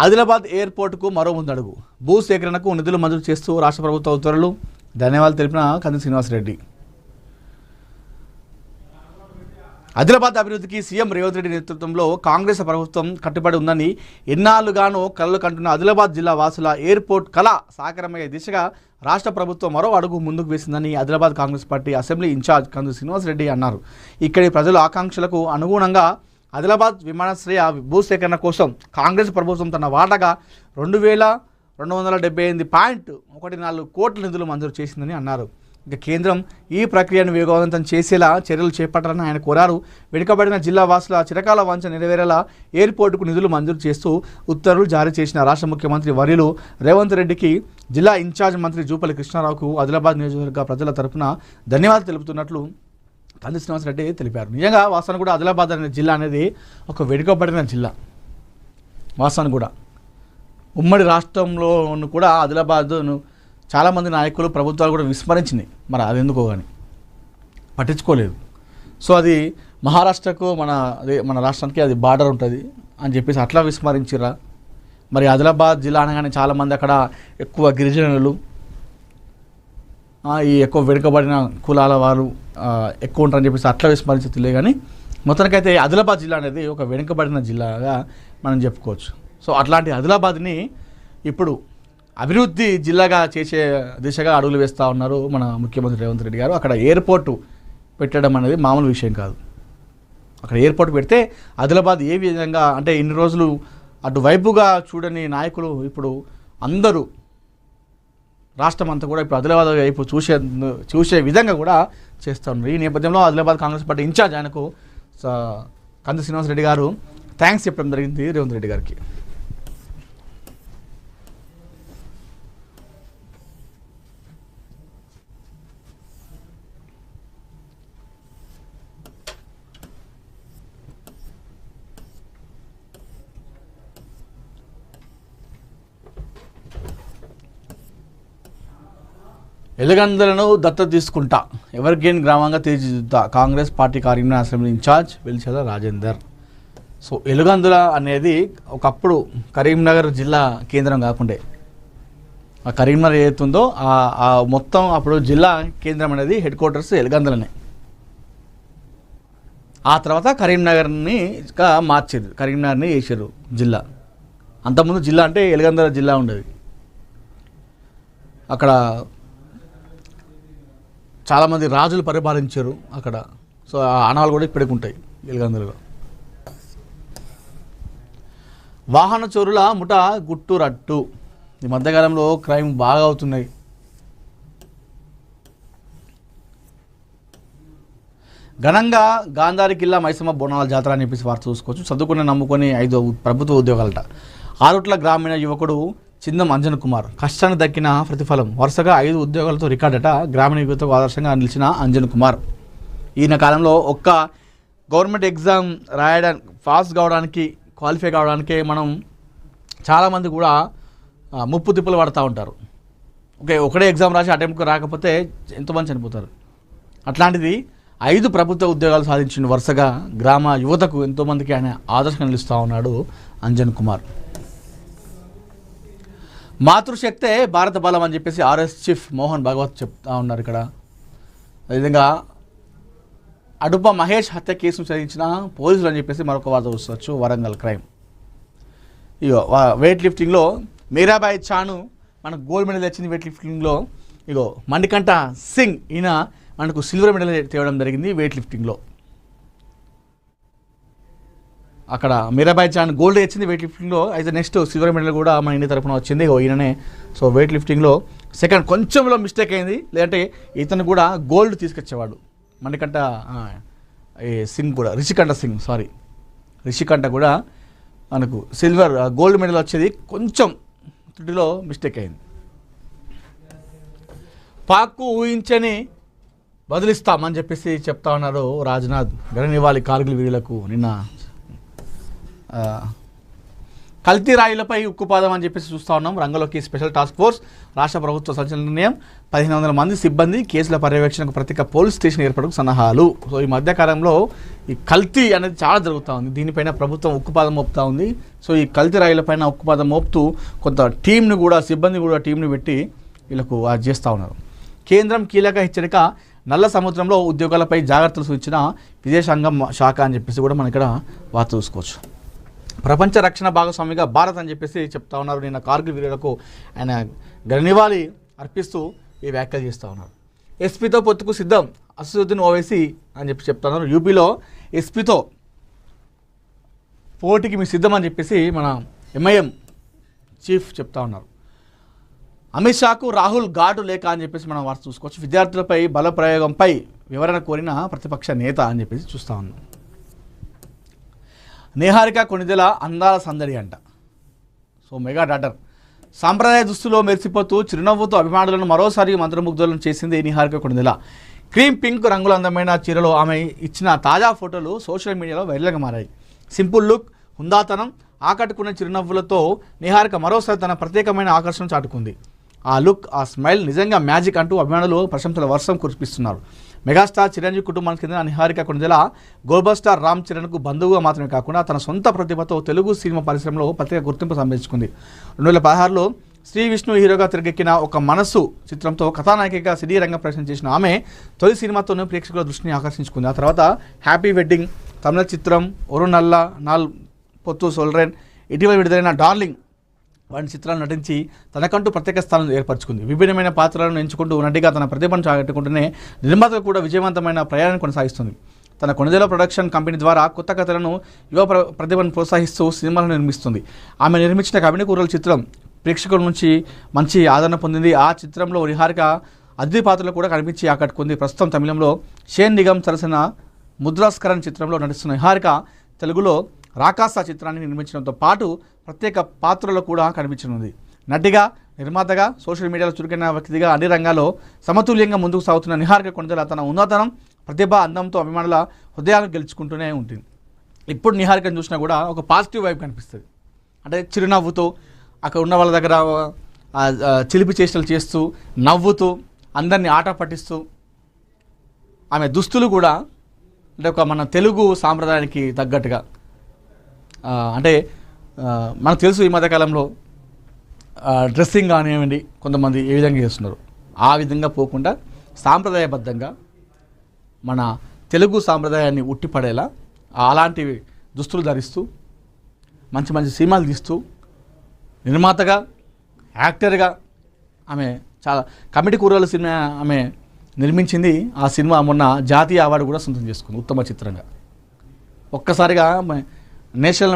ఆదిలాబాద్ ఎయిర్పోర్టుకు మరో ముందడుగు. భూసేకరణకు నిధులు మంజూరు చేస్తూ రాష్ట్ర ప్రభుత్వ ఉత్తర్వులు. ధన్యవాదాలు తెలిపిన కంది శ్రీనివాసరెడ్డి. ఆదిలాబాద్ అభివృద్ధికి సీఎం రేవంత్ రెడ్డి నేతృత్వంలో కాంగ్రెస్ ప్రభుత్వం కట్టుబడి ఉందని ఎన్నాళ్లుగానో కలలు కంటున్న ఆదిలాబాద్ జిల్లా వాసుల ఎయిర్పోర్ట్ కళ సాకారమయ్యే దిశగా రాష్ట్ర ప్రభుత్వం మరో అడుగు ముందుకు వేసిందని Adilabad Congress party assembly in-charge Kandi Srinivasa Reddy అన్నారు. ఇక్కడి ప్రజల ఆకాంక్షలకు అనుగుణంగా ఆదిలాబాద్ విమానాశ్రయ భూసేకరణ కోసం కాంగ్రెస్ ప్రభుత్వం తన వాటాగా 2,278.14 కోట్ల నిధులు మంజూరు చేసిందని అన్నారు. ఇక కేంద్రం ఈ ప్రక్రియను వేగవంతం చేసేలా చర్యలు చేపట్టాలని ఆయన కోరారు. వెనుకబడిన జిల్లా వాసుల చిరకాల వాంఛ నెరవేరేలా ఎయిర్పోర్టుకు నిధులు మంజూరు చేస్తూ ఉత్తర్వులు జారీ చేసిన రాష్ట్ర ముఖ్యమంత్రి వర్యులు రేవంత్ రెడ్డికి జిల్లా ఇన్ఛార్జ్ మంత్రి జూపల్లి కృష్ణారావుకు ఆదిలాబాద్ నియోజకవర్గ ప్రజల తరఫున ధన్యవాదాలు తెలుపుతున్నట్లు కంది శ్రీనివాసరెడ్డి తెలిపారు. నిజంగా వాస్తవానికి కూడా ఆదిలాబాద్ అనే జిల్లా అనేది ఒక వెనుకబడిన జిల్లా. వాస్తవానికి కూడా ఉమ్మడి రాష్ట్రంలో కూడా ఆదిలాబాద్ను చాలామంది నాయకులు ప్రభుత్వాలు కూడా విస్మరించినాయి. మరి అది ఎందుకో కానీ పట్టించుకోలేదు. సో అది మహారాష్ట్రకు మన రాష్ట్రానికి అది బార్డర్ ఉంటుంది అని చెప్పేసి అట్లా విస్మరించిరా. మరి ఆదిలాబాద్ జిల్లా అనగానే చాలామంది అక్కడ ఎక్కువ గిరిజనులు, ఈ ఎక్కువ వెనుకబడిన కులాల వారు ఎక్కువ ఉంటారని చెప్పేసి అట్లా విస్మరించలే. కానీ మొత్తానికైతే ఆదిలాబాద్ జిల్లా అనేది ఒక వెనుకబడిన జిల్లాగా మనం చెప్పుకోవచ్చు. సో అట్లాంటి ఆదిలాబాద్ని ఇప్పుడు అభివృద్ధి జిల్లాగా చేసే దిశగా అడుగులు వేస్తూ ఉన్నారు మన ముఖ్యమంత్రి రేవంత్ రెడ్డి గారు. అక్కడ ఎయిర్పోర్టు పెట్టడం అనేది మామూలు విషయం కాదు. అక్కడ ఎయిర్పోర్ట్ పెడితే ఆదిలాబాద్ ఏ విధంగా అంటే ఇన్ని రోజులు అటువైపుగా చూడని నాయకులు ఇప్పుడు అందరూ రాష్ట్రం అంతా కూడా ఇప్పుడు ఆదిలాబాద్ వైపు చూసే విధంగా కూడా చేస్తూ ఉన్నారు. ఈ నేపథ్యంలో ఆదిలాబాద్ కాంగ్రెస్ పార్టీ ఇన్ఛార్జ్ ఆయనకు కంది శ్రీనివాసరెడ్డి గారు థ్యాంక్స్ చెప్పడం జరిగింది రేవంత్ రెడ్డి గారికి. ఎలగందలను దత్తత తీసుకుంటా, ఎవర్గ్రీన్ గ్రామంగా తీర్చిదిద్దుతా Congress party Karimnagar assembly in-charge Velichala Rajender. So Elugandula అనేది ఒకప్పుడు కరీంనగర్ జిల్లా కేంద్రం కాకుండే ఆ కరీంనగర్ ఏదైతుందో ఆ మొత్తం అప్పుడు జిల్లా కేంద్రం అనేది హెడ్ క్వార్టర్స్ ఎలుగందులనే. ఆ తర్వాత కరీంనగర్ని మార్చారు, కరీంనగర్ని వేసారు జిల్లా. అంతకుముందు జిల్లా అంటే ఎలుగందుల జిల్లా ఉండేది. అక్కడ చాలామంది రాజులు పరిపాలించారు అక్కడ. సో ఆ ఆనవాళ్ళు కూడా ఇప్పటికి ఉంటాయి ఎలుగందులలో. వాహన చోరుల ముఠ గుట్టురట్టు. ఈ మధ్యకాలంలో క్రైమ్ బాగా అవుతున్నాయి. ఘనంగా గాంధారి కిల్లా మైసమ్మ బోనాల జాతర అని చెప్పేసి వార్త చూసుకోవచ్చు. చదువుకుని నమ్ముకొని 5 ప్రభుత్వ ఉద్యోగాలట. ఆరుట్ల గ్రామీణ యువకుడు చిందం అంజన్ కుమార్ కష్టానికి దక్కిన ప్రతిఫలం. వరుసగా 5 ఉద్యోగాలతో రికార్డట గ్రామీణ యువతకు ఆదర్శంగా నిలిచిన అంజన్ కుమార్. ఈయన కాలంలో ఒక్క గవర్నమెంట్ ఎగ్జామ్ పాస్ కావడానికి, క్వాలిఫై కావడానికే మనం చాలామంది కూడా ముప్పు తిప్పులు పడుతూ ఉంటారు. ఒకటే ఎగ్జామ్ రాసి అటెంప్ట్కి రాకపోతే ఎంతోమంది చనిపోతారు. అట్లాంటిది 5 ప్రభుత్వ ఉద్యోగాలు సాధించిన వరుసగా గ్రామ యువతకు ఎంతోమందికి ఆయన ఆదర్శంగా నిలుస్తూ ఉన్నాడు అంజన్ కుమార్. మాతృశక్తే భారత బలం అని చెప్పేసి ఆర్ఎస్ చీఫ్ మోహన్ భగవత్ చెప్తా ఉన్నారు ఇక్కడ. అదేవిధంగా అడుప మహేష్ హత్య కేసును ఛేదించిన పోలీసులు అని చెప్పేసి మరొక వార్త చూసుకోవచ్చు. వరంగల్ క్రైమ్. ఇగో వెయిట్ లిఫ్టింగ్లో మీరాబాయి చాను మనకు గోల్డ్ మెడల్ వచ్చింది వెయిట్ లిఫ్టింగ్లో. ఇగో మణికంఠ సింగ్ ఈయన మనకు సిల్వర్ మెడల్ తేవడం జరిగింది వెయిట్ లిఫ్టింగ్లో. అక్కడ మీరాబాయి చాన్ గోల్డ్ వచ్చింది వెయిట్ లిఫ్టింగ్లో. అయితే నెక్స్ట్ సిల్వర్ మెడల్ కూడా మన ఇండియా తరఫున వచ్చింది ఈయననే. సో వెయిట్ లిఫ్టింగ్లో సెకండ్ కొంచెంలో మిస్టేక్ అయింది, లేదంటే ఇతను కూడా గోల్డ్ తీసుకొచ్చేవాడు. మణికంఠ సింగ్ కూడా రిషికంఠ కూడా మనకు సిల్వర్ గోల్డ్ మెడల్ వచ్చేది కొంచెం త్రుటిలో మిస్టేక్ అయింది. పాక్కు ఊహించని బదిలిస్తామని చెప్పేసి చెప్తా ఉన్నారు రాజ్నాథ్. ఘన నివాళి కార్గిల్ వీరులకు. నిన్న కల్తీ రాయిలపై ఉక్కుపాదం అని చెప్పేసి చూస్తూ ఉన్నాం. రంగంలోకి స్పెషల్ టాస్క్ ఫోర్స్. రాష్ట్ర ప్రభుత్వ సంచలన నిర్ణయం. 1500 మంది సిబ్బంది, కేసుల పర్యవేక్షణకు ప్రత్యేక పోలీస్ స్టేషన్ ఏర్పాటుకు సన్నాహాలు. సో ఈ మధ్యకాలంలో ఈ కల్తీ అనేది చాలా జరుగుతూ ఉంది. దీనిపైన ప్రభుత్వం ఉక్కుపాదం మోపుతూ ఉంది. సో ఈ కల్తీ రాయిలపైన ఉక్కుపాదం మోపుతూ కొంత టీంని కూడా, సిబ్బంది కూడా టీంని పెట్టి వీళ్ళకు అది చేస్తూ ఉన్నారు. కేంద్రం కీలక హెచ్చరిక. నల్ల సముద్రంలో ఉద్యోగాలపై జాగ్రత్తలు సూచించిన విదేశాంగ శాఖ అని చెప్పేసి కూడా మనం ఇక్కడ వార్త చూసుకోవచ్చు. ప్రపంచ రక్షణ భాగస్వామిగా భారత్ అని చెప్పేసి చెప్తా ఉన్నారు. నిన్న కార్గిల్ వీరులకు ఆయన ఘననివాళి అర్పిస్తూ ఈ వ్యాఖ్యలు చేస్తూ ఉన్నారు. ఎస్పీతో పొత్తుకు సిద్ధం అసదుద్దీన్ ఓవైసీ అని చెప్పి చెప్తా ఉన్నారు. యూపీలో ఎస్పీతో పోటీకి మీ సిద్ధం అని చెప్పేసి మన ఎంఐఎం చీఫ్ చెప్తా ఉన్నారు. అమిత్ షాకు రాహుల్ ఘాటు లేఖ అని చెప్పేసి మనం వార్త చూసుకోవచ్చు. విద్యార్థులపై బల ప్రయోగంపై వివరణ కోరిన ప్రతిపక్ష నేత అని చెప్పేసి చూస్తూ ఉన్నాం. నిహారిక కొణిదెల అందాల సందడి అంట. సో మెగా డాటర్ సాంప్రదాయ దుస్తులో మెరిసిపోతూ చిరునవ్వుతో అభిమానులను మరోసారి మంత్రముగ్ధులను చేసింది నిహారిక కొణిదెల. క్రీమ్ పింక్ రంగుల అందమైన చీరలో ఆమె ఇచ్చిన తాజా ఫోటోలు సోషల్ మీడియాలో వైరల్గా మారాయి. సింపుల్ లుక్, హుందాతనం, ఆకట్టుకున్న చిరునవ్వులతో నిహారిక మరోసారి తన ప్రత్యేకమైన ఆకర్షణ చాటుకుంది. ఆ లుక్, ఆ స్మైల్ నిజంగా మ్యాజిక్ అంటూ అభిమానులు ప్రశంసల వర్షం కురిపిస్తున్నారు. మెగాస్టార్ చిరంజీవి కుటుంబానికి చెందిన నిహారిక కొణిదెల గ్లోబల్ స్టార్ రామ్ చరణ్కు బంధువుగా మాత్రమే కాకుండా తన సొంత ప్రతిభతో తెలుగు సినిమా పరిశ్రమలో ప్రత్యేక గుర్తింపు సంపాదించుకుంది. 2016లో శ్రీ విష్ణు హీరోగా తిరిగెక్కిన ఒక మనస్సు చిత్రంతో కథానాయికగా సినీ రంగ ప్రవేశం చేసిన ఆమె తొలి సినిమాతోనే ప్రేక్షకుల దృష్టిని ఆకర్షించుకుంది. ఆ తర్వాత హ్యాపీ వెడ్డింగ్, తమిళ చిత్రం ఒరు నల్ల నాల్ పొత్తు సొల్రెన్, ఇటీవల విడుదలైన డార్లింగ్ వంటి చిత్రాలు నటించి తనకంటూ ప్రత్యేక స్థానం ఏర్పరచుకుంది. విభిన్నమైన పాత్రలను ఎంచుకుంటూ నటిగా తన ప్రతిభను చాగట్టుకుంటూనే నిర్మాతగా కూడా విజయవంతమైన ప్రయాణాన్ని కొనసాగిస్తుంది. తన కొణిదెల ప్రొడక్షన్ కంపెనీ ద్వారా కొత్త కథలను, యువ ప్రతిభను ప్రోత్సహిస్తూ సినిమాలను నిర్మిస్తుంది. ఆమె నిర్మించిన కబిని కూరల చిత్రం ప్రేక్షకుల నుంచి మంచి ఆదరణ పొందింది. ఆ చిత్రంలో నిహారిక అద్భుత పాత్రలు కూడా కనిపించి ఆకట్టుకుంది. ప్రస్తుతం తమిళంలో షేన్ నిగమ్ సరసన ముద్రాస్కరన్ చిత్రంలో నటిస్తున్న నిహారిక తెలుగులో రాకాస చిత్రాన్ని నిర్మించడంతో పాటు ప్రత్యేక పాత్రలో కూడా కనిపించనుంది. నటిగా, నిర్మాతగా, సోషల్ మీడియాలో చురుకైన వ్యక్తిగా అన్ని రంగాల్లో సమతుల్యంగా ముందుకు సాగుతున్న నిహారిక కొణిదెల తన ఉన్నతనం, ప్రతిభ, అందంతో అభిమానుల హృదయాలను గెలుచుకుంటూనే ఉంటుంది. ఇప్పుడు నిహారికను చూసినా కూడా ఒక పాజిటివ్ వైబ్ కనిపిస్తుంది. అంటే చిరునవ్వుతో అక్కడ ఉన్న వాళ్ళ దగ్గర చిలిపి చేష్టలు చేస్తూ, నవ్వుతూ, అందరినీ ఆట పట్టిస్తూ, ఆమె దుస్తులు కూడా అంటే ఒక మన తెలుగు సాంప్రదాయానికి తగ్గట్టుగా, అంటే మనకు తెలుసు ఈ మధ్యకాలంలో డ్రెస్సింగ్ కానివ్వండి కొంతమంది ఏ విధంగా చేస్తున్నారు, ఆ విధంగా పోకుండా సాంప్రదాయబద్ధంగా మన తెలుగు సాంప్రదాయాన్ని ఉట్టిపడేలా అలాంటి దుస్తులు ధరిస్తూ మంచి మంచి సినిమాలు తీస్తూ నిర్మాతగా, యాక్టర్గా ఆమె చాలా కమిటీ కూరల సినిమా ఆమె నిర్మించింది. ఆ సినిమా మొన్న జాతీయ అవార్డు కూడా సొంతం చేసుకుంది ఉత్తమ చిత్రంగా. ఒక్కసారిగా నేషనల్